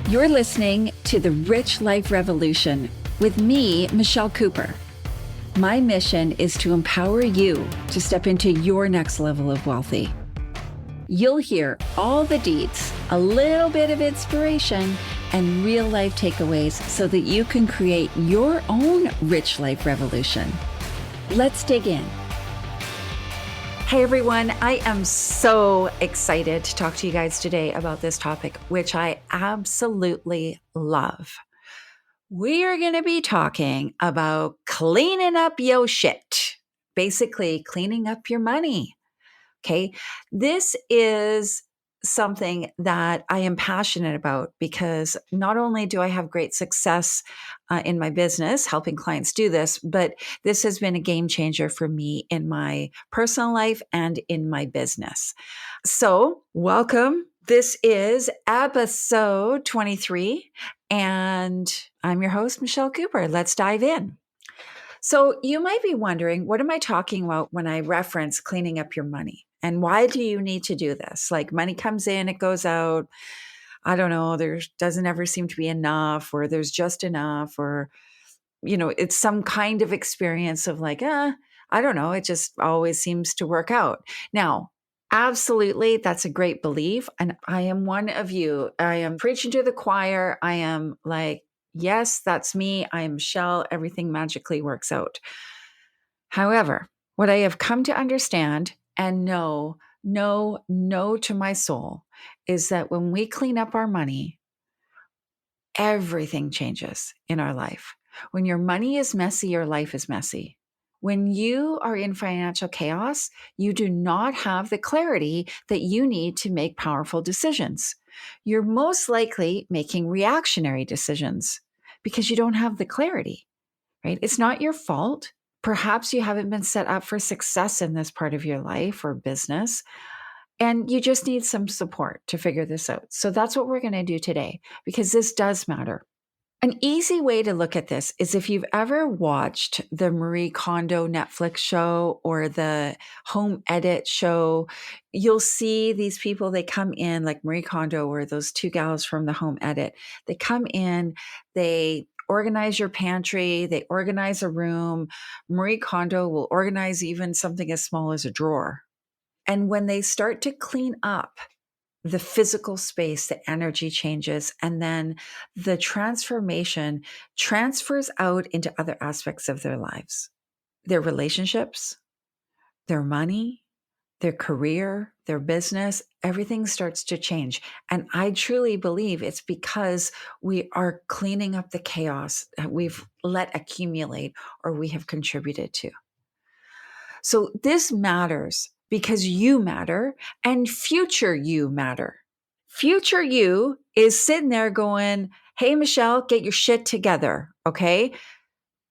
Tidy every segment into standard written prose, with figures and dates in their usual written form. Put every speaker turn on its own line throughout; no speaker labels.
You're listening to The Rich Life Revolution with me, Michelle Cooper. My mission is to empower you to step into your next level of wealthy. You'll hear all the deets, a little bit of inspiration, and real life takeaways so that you can create your own rich life revolution. Let's dig in. Hey everyone, I am so excited to talk to you guys today about this topic, which I absolutely love. We are going to be talking about cleaning up your shit, basically cleaning up your money. Okay. This is something that I am passionate about because not only do I have great success in my business helping clients do this, but this has been a game changer for me in my personal life and in my business. So welcome. This is episode 23 and I'm your host, Michelle Cooper. Let's dive in. So you might be wondering, what am I talking about when I reference cleaning up your money? And why do you need to do this? Like money comes in, it goes out. I don't know, there doesn't ever seem to be enough, or there's just enough, or, it's some kind of experience of like, I don't know, it just always seems to work out. Now, absolutely, that's a great belief. And I am one of you. I am preaching to the choir. I am like, yes, that's me. I am Michelle. Everything magically works out. However, what I have come to understand and know to my soul is that when we clean up our money, everything changes in our life. When your money is messy, your life is messy. When you are in financial chaos, you do not have the clarity that you need to make powerful decisions. You're most likely making reactionary decisions because you don't have the clarity, right? It's not your fault. Perhaps you haven't been set up for success in this part of your life or business, and you just need some support to figure this out. So that's what we're going to do today, because this does matter. An easy way to look at this is if you've ever watched the Marie Kondo Netflix show or the Home Edit show, you'll see these people, they come in like Marie Kondo or those two gals from the Home Edit. They come in, they organize your pantry, they organize a room. Marie Kondo will organize even something as small as a drawer. And when they start to clean up the physical space, the energy changes, and then the transformation transfers out into other aspects of their lives, their relationships, their money, their career, their business, everything starts to change. And I truly believe it's because we are cleaning up the chaos that we've let accumulate or we have contributed to. So this matters because you matter and future you matter. Future you is sitting there going, hey, Michelle, get your shit together. Okay.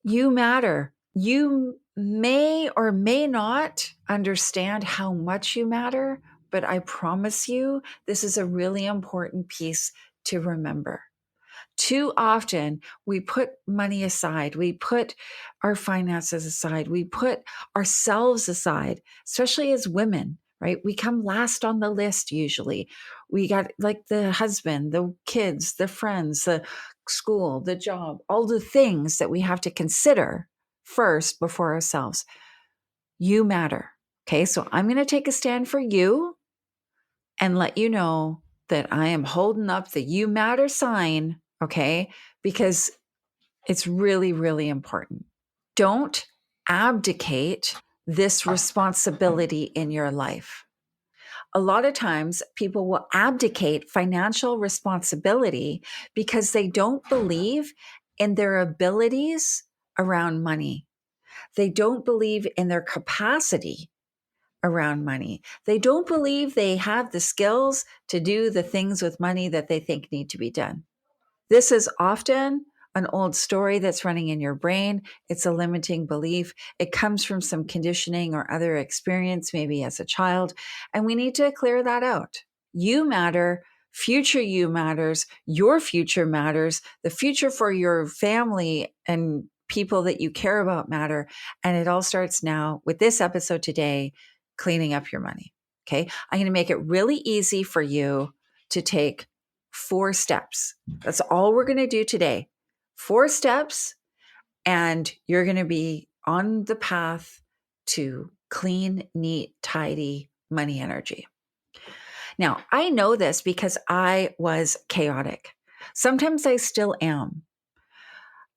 You matter. You may or may not understand how much you matter, but I promise you, this is a really important piece to remember. Too often, we put money aside, we put our finances aside, we put ourselves aside, especially as women, right? We come last on the list usually. We got like the husband, the kids, the friends, the school, the job, all the things that we have to consider first before ourselves. You matter. Okay, so I'm going to take a stand for you and let you know that I am holding up the you matter sign, okay? Because it's really, really important. Don't abdicate this responsibility in your life. A lot of times people will abdicate financial responsibility because they don't believe in their abilities around money. They don't believe in their capacity around money. They don't believe they have the skills to do the things with money that they think need to be done. This is often an old story that's running in your brain. It's a limiting belief. It comes from some conditioning or other experience, maybe as a child, and we need to clear that out. You matter. Future you matters. Your future matters. The future for your family and people that you care about matter. And it all starts now with this episode today, cleaning up your money. Okay. I'm going to make it really easy for you to take 4 steps. That's all we're going to do today. 4 steps, and you're going to be on the path to clean, neat, tidy money energy. Now, I know this because I was chaotic. Sometimes I still am.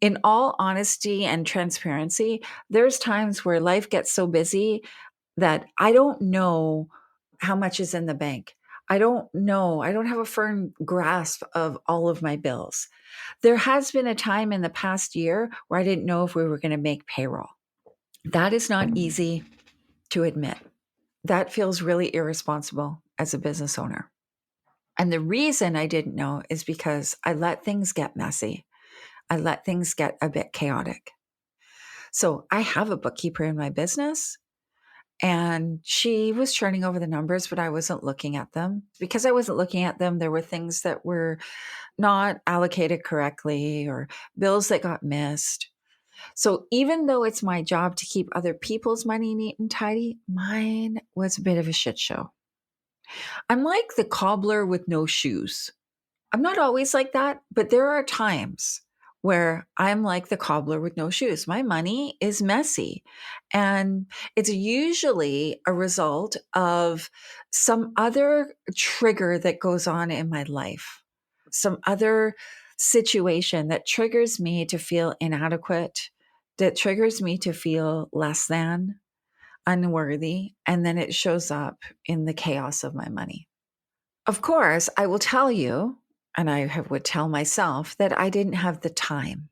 In all honesty and transparency, there's times where life gets so busy that I don't know how much is in the bank. I don't know. I don't have a firm grasp of all of my bills. There has been a time in the past year where I didn't know if we were going to make payroll. That is not easy to admit. That feels really irresponsible as a business owner. And the reason I didn't know is because I let things get messy. I let things get a bit chaotic. So I have a bookkeeper in my business, and she was churning over the numbers, but I wasn't looking at them. Because I wasn't looking at them, there were things that were not allocated correctly or bills that got missed. So even though it's my job to keep other people's money neat and tidy, mine was a bit of a shit show. I'm like the cobbler with no shoes. I'm not always like that, but there are times where I'm like the cobbler with no shoes. My money is messy. And it's usually a result of some other trigger that goes on in my life, some other situation that triggers me to feel inadequate, that triggers me to feel less than, unworthy. And then it shows up in the chaos of my money. Of course, I will tell you, and would tell myself, that I didn't have the time.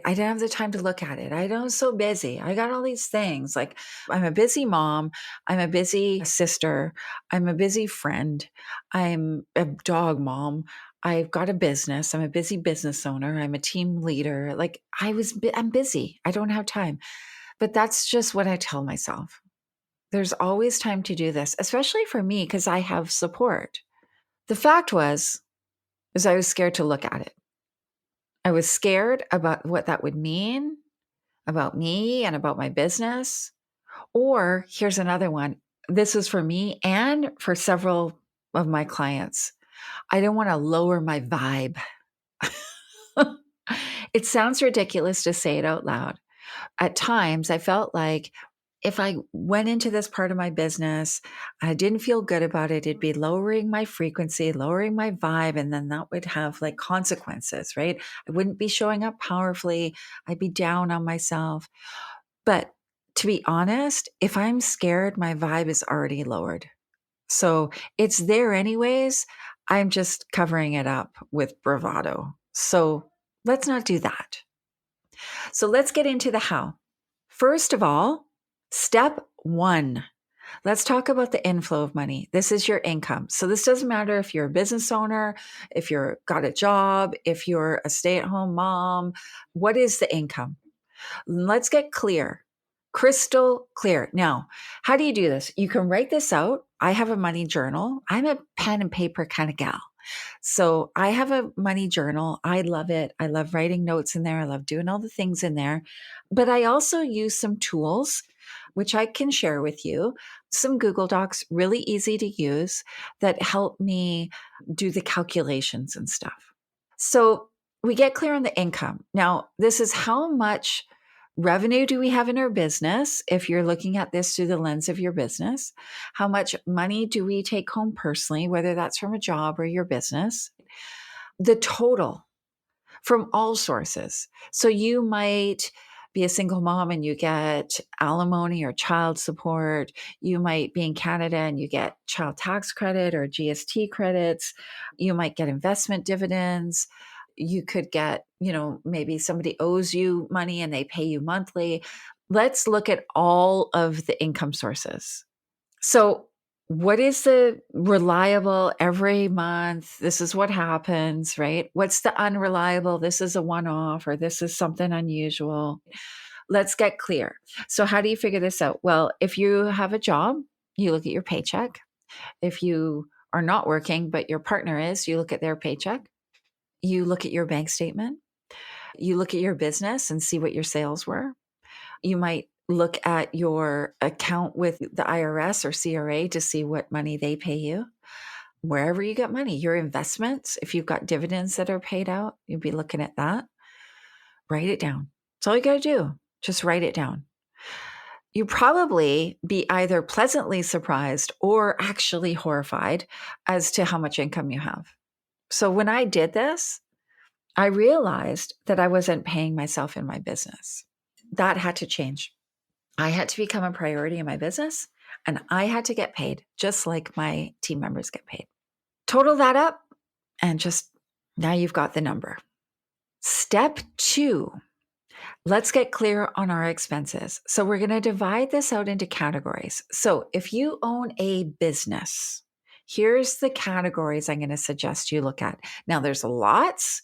I didn't have the time to look at it. I was so busy. I got all these things. Like, I'm a busy mom. I'm a busy sister. I'm a busy friend. I'm a dog mom. I've got a business. I'm a busy business owner. I'm a team leader. Like, I'm busy. I don't have time. But that's just what I tell myself. There's always time to do this, especially for me, because I have support. The fact is I was scared to look at it. I was scared about what that would mean about me and about my business. Or here's another one. This is for me and for several of my clients. I don't want to lower my vibe. It sounds ridiculous to say it out loud. At times, I felt like if I went into this part of my business, I didn't feel good about it, it'd be lowering my frequency, lowering my vibe, and then that would have like consequences, right? I wouldn't be showing up powerfully. I'd be down on myself. But to be honest, if I'm scared, my vibe is already lowered. So it's there anyways. I'm just covering it up with bravado. So let's not do that. So let's get into the how. First of all, step 1. Let's talk about the inflow of money. This is your income. So this doesn't matter if you're a business owner, if you're got a job, if you're a stay-at-home mom. What is the income? Let's get clear. Crystal clear. Now, how do you do this? You can write this out. I have a money journal. I'm a pen and paper kind of gal. So I have a money journal. I love it. I love writing notes in there. I love doing all the things in there. But I also use some tools, which I can share with you, some Google Docs, really easy to use, that help me do the calculations and stuff. So we get clear on the income. Now, this is how much revenue do we have in our business? If you're looking at this through the lens of your business, how much money do we take home personally, whether that's from a job or your business? The total from all sources. So you might be a single mom and you get alimony or child support. You might be in Canada and you get child tax credit or GST credits. You might get investment dividends. You could get, maybe somebody owes you money and they pay you monthly. Let's look at all of the income sources. So, what is the reliable every month? This is what happens, right? What's the unreliable? This is a one off or this is something unusual. Let's get clear. So, how do you figure this out? Well, if you have a job, you look at your paycheck. If you are not working, but your partner is, you look at their paycheck. You look at your bank statement. You look at your business and see what your sales were. You might look at your account with the IRS or CRA to see what money they pay you. wherever you get money, your investments, if you've got dividends that are paid out, you'd be looking at that. Write it down. That's all you got to do. Just write it down. You probably be either pleasantly surprised or actually horrified as to how much income you have. So when I did this, I realized that I wasn't paying myself in my business. That had to change. I had to become a priority in my business, and I had to get paid just like my team members get paid. Total that up, and just now you've got the number. Step 2, let's get clear on our expenses. So we're going to divide this out into categories. So if you own a business, here's the categories I'm going to suggest you look at. Now, there's lots.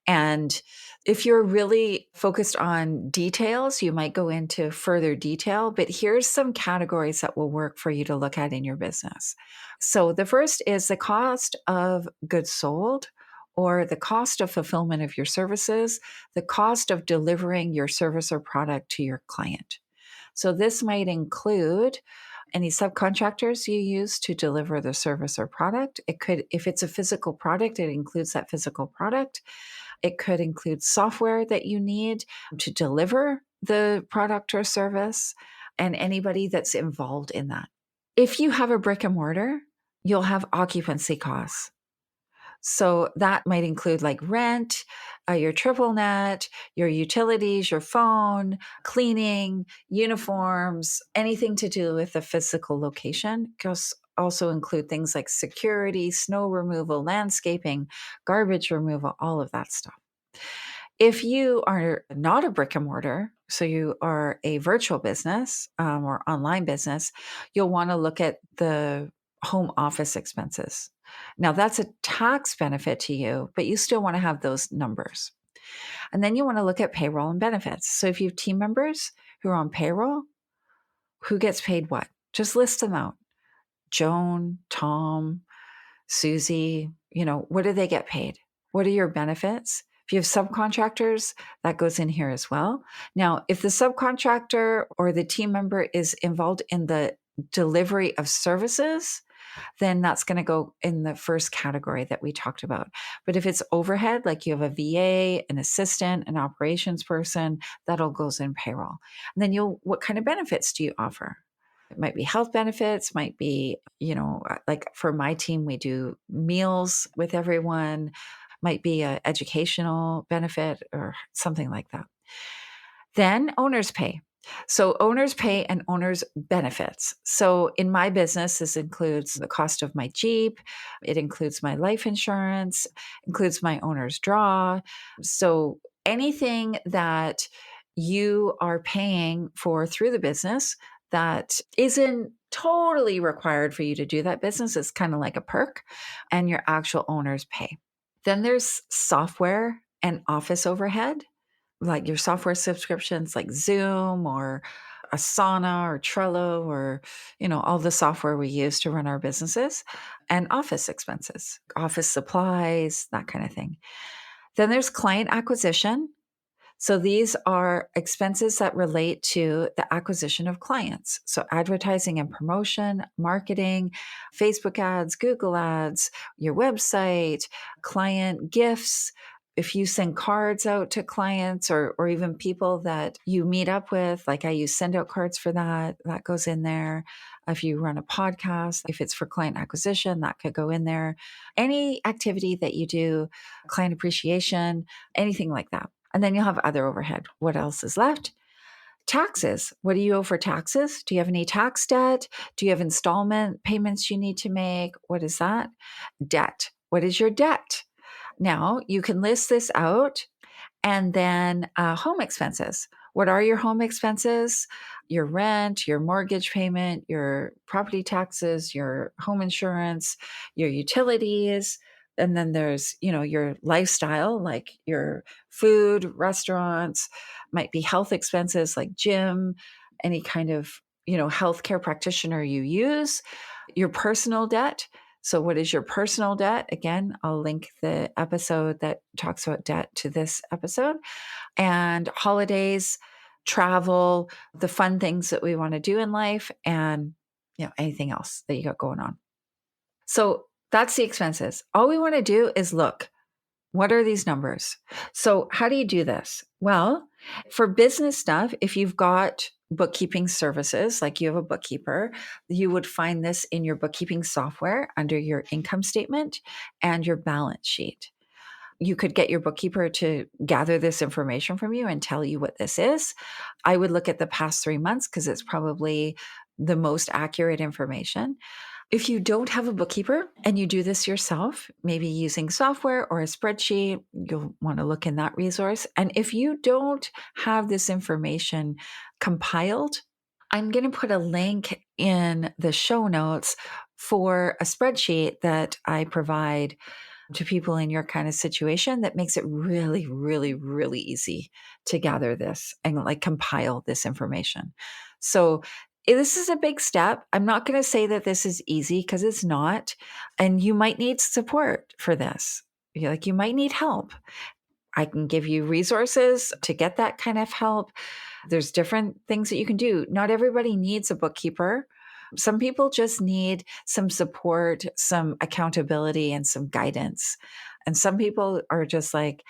And if you're really focused on details, you might go into further detail. But here's some categories that will work for you to look at in your business. So the first is the cost of goods sold, or the cost of fulfillment of your services, the cost of delivering your service or product to your client. So this might include any subcontractors you use to deliver the service or product. It could, if it's a physical product, it includes that physical product. It could include software that you need to deliver the product or service, and anybody that's involved in that. If you have a brick and mortar, you'll have occupancy costs. So that might include like rent, your triple net, your utilities, your phone, cleaning, uniforms, anything to do with the physical location. Also include things like security, snow removal, landscaping, garbage removal, all of that stuff. If you are not a brick and mortar, so you are a virtual business or online business, you'll want to look at the home office expenses. Now, that's a tax benefit to you, but you still want to have those numbers. And then you want to look at payroll and benefits. So if you have team members who are on payroll, who gets paid what? Just list them out. Joan, Tom, Susie, what do they get paid? What are your benefits? If you have subcontractors, that goes in here as well. Now, if the subcontractor or the team member is involved in the delivery of services, then that's going to go in the first category that we talked about. But if it's overhead, like you have a VA, an assistant, an operations person, that all goes in payroll. And then what kind of benefits do you offer? It might be health benefits, might be, like for my team, we do meals with everyone, might be an educational benefit or something like that. Then owner's pay. So owner's pay and owner's benefits. So in my business, this includes the cost of my Jeep. It includes my life insurance, includes my owner's draw. So anything that you are paying for through the business that isn't totally required for you to do that business is kind of like a perk, and your actual owner's pay. Then there's software and office overhead, like your software subscriptions like Zoom or Asana or Trello or, all the software we use to run our businesses, and office expenses, office supplies, that kind of thing. Then there's client acquisition. So these are expenses that relate to the acquisition of clients. So advertising and promotion, marketing, Facebook ads, Google ads, your website, client gifts. If you send cards out to clients or even people that you meet up with, like I use send out cards for that goes in there. If you run a podcast, if it's for client acquisition, that could go in there. Any activity that you do, client appreciation, anything like that. And then you'll have other overhead. What else is left? Taxes. What do you owe for taxes? Do you have any tax debt? Do you have installment payments you need to make? What is that? Debt. What is your debt? Now, you can list this out. And then home expenses. What are your home expenses? Your rent, your mortgage payment, your property taxes, your home insurance, your utilities. And then there's, your lifestyle, like your food, restaurants, might be health expenses like gym, any kind of, healthcare practitioner you use, your personal debt. So what is your personal debt? Again, I'll link the episode that talks about debt to this episode. And holidays, travel, the fun things that we want to do in life, and anything else that you got going on. So That's the expenses. All we want to do is look, what are these numbers? So, how do you do this? Well, for business stuff, if you've got bookkeeping services, like you have a bookkeeper, you would find this in your bookkeeping software under your income statement and your balance sheet. You could get your bookkeeper to gather this information from you and tell you what this is. I would look at the past 3 months because it's probably the most accurate information. If you don't have a bookkeeper and you do this yourself, maybe using software or a spreadsheet, you'll want to look in that resource. And if you don't have this information compiled, I'm going to put a link in the show notes for a spreadsheet that I provide to people in your kind of situation that makes it really, really, really easy to gather this and like compile this information. So this is a big step. I'm not going to say that this is easy because it's not. And you might need support for this. You might need help. I can give you resources to get that kind of help. There's different things that you can do. Not everybody needs a bookkeeper. Some people just need some support, some accountability, and some guidance. And some people are just like,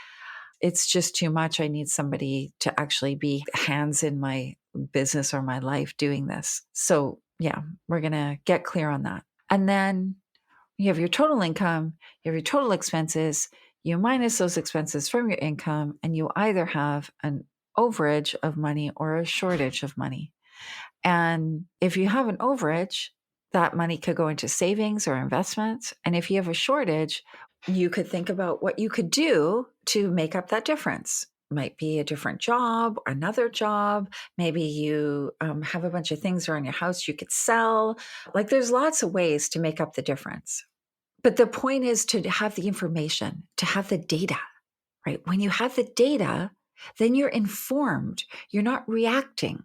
it's just too much. I need somebody to actually be hands in my business or my life doing this. So, yeah, we're going to get clear on that. And then you have your total income, you have your total expenses, you minus those expenses from your income, and you either have an overage of money or a shortage of money. And if you have an overage, that money could go into savings or investments. And if you have a shortage, you could think about what you could do to make up that difference. Might be a different job, another job. Maybe you have a bunch of things around your house you could sell. Like there's lots of ways to make up the difference. But the point is to have the information, to have the data, right? When you have the data, then you're informed, you're not reacting.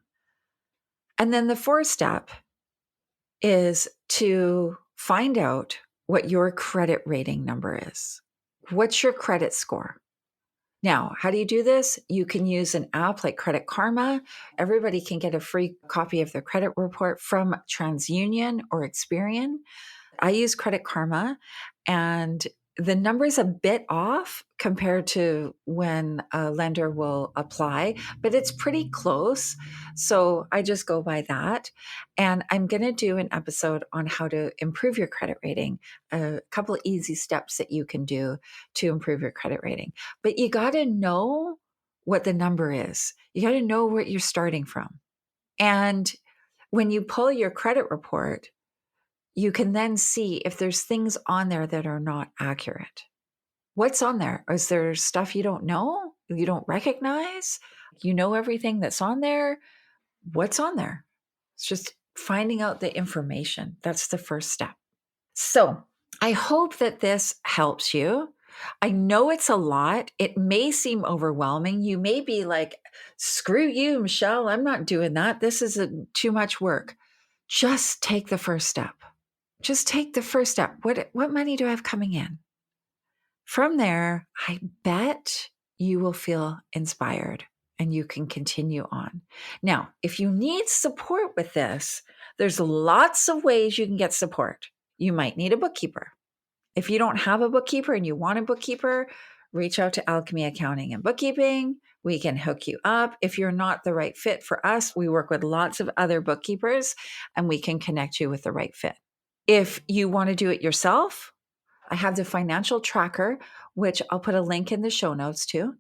And then the fourth step is to find out what your credit rating number is. What's your credit score? Now, how do you do this? You can use an app like Credit Karma. Everybody can get a free copy of their credit report from TransUnion or Experian. I use Credit Karma, and the number's a bit off compared to when a lender will apply, but it's pretty close. So I just go by that. And I'm going to do an episode on how to improve your credit rating, a couple of easy steps that you can do to improve your credit rating. But you got to know what the number is, you got to know what you're starting from. And when you pull your credit report, you can then see if there's things on there that are not accurate. What's on there? Is there stuff you don't know? You don't recognize? You know everything that's on there? What's on there? It's just finding out the information. That's the first step. So I hope that this helps you. I know it's a lot. It may seem overwhelming. You may be like, screw you, Michelle. I'm not doing that. This is too much work. Just take the first step. Just take the first step. What money do I have coming in? From there, I bet you will feel inspired and you can continue on. Now, if you need support with this, there's lots of ways you can get support. You might need a bookkeeper. If you don't have a bookkeeper and you want a bookkeeper, reach out to Alchemy Accounting and Bookkeeping. We can hook you up. If you're not the right fit for us, we work with lots of other bookkeepers and we can connect you with the right fit. If you want to do it yourself, I have the financial tracker, which I'll put a link in the show notes to.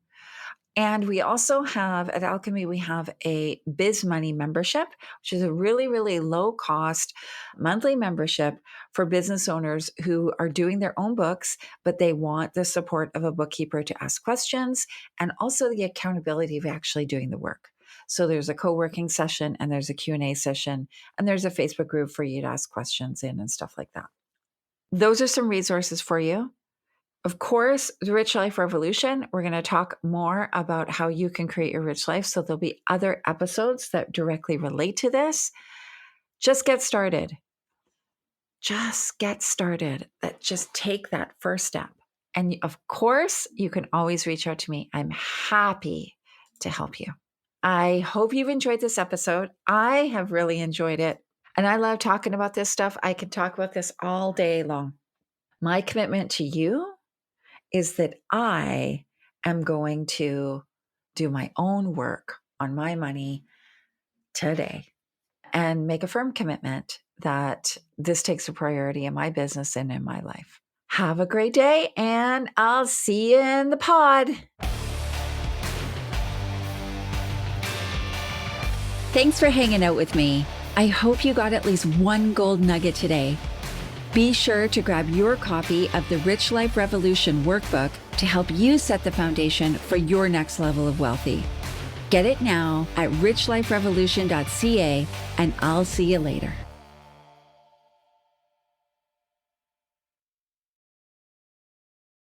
And we also have at Alchemy, we have a Biz Money membership, which is a really, really low cost monthly membership for business owners who are doing their own books, but they want the support of a bookkeeper to ask questions and also the accountability of actually doing the work. So there's a co-working session and there's a Q&A session and there's a Facebook group for you to ask questions in and stuff like that. Those are some resources for you. Of course, the Rich Life Revolution, we're going to talk more about how you can create your rich life. So there'll be other episodes that directly relate to this. Just get started. Just get started. Just take that first step. And of course, you can always reach out to me. I'm happy to help you. I hope you've enjoyed this episode. I have really enjoyed it. And I love talking about this stuff. I can talk about this all day long. My commitment to you is that I am going to do my own work on my money today and make a firm commitment that this takes a priority in my business and in my life. Have a great day, and I'll see you in the pod. Thanks for hanging out with me. I hope you got at least one gold nugget today. Be sure to grab your copy of the Rich Life Revolution workbook to help you set the foundation for your next level of wealthy. Get it now at richliferevolution.ca, and I'll see you later.